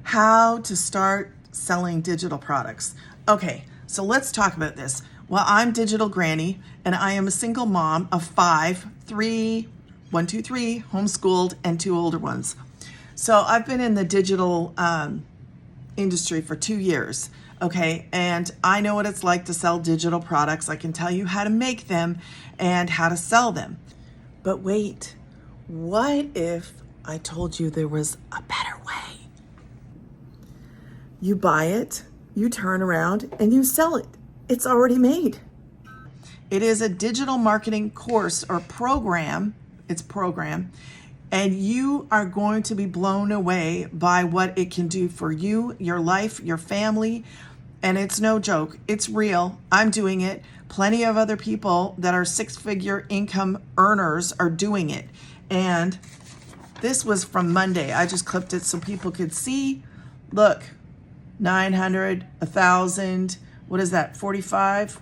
how to start selling digital products. Okay, so let's talk about this. Well, I'm Digital Granny, and I am a single mom of three, homeschooled, and 2 older ones. So I've been in the digital industry for 2 years, okay? And I know what it's like to sell digital products. I can tell you how to make them and how to sell them. But wait, what if I told you there was a better way? You buy it, you turn around, and you sell it. It's already made. It is a digital marketing course or program. It's program. And you are going to be blown away by what it can do for you, your life, your family. And it's no joke. It's real. I'm doing it. Plenty of other people that are 6-figure income earners are doing it. And this was from Monday. I just clipped it so people could see. Look, 900, 1,000, what is that, 45,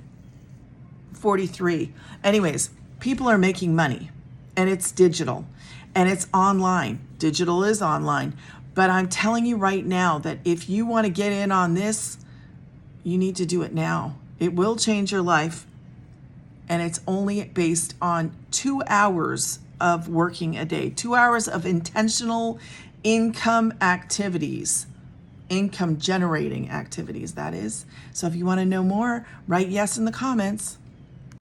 43. Anyways, people are making money, and it's digital, and it's online. Digital is online. But I'm telling you right now that if you want to get in on this, you need to do it now. It will change your life, and it's only based on 2 hours of working a day, 2 hours of intentional income activities. Income generating activities, that is. So if you want to know more, write yes in the comments.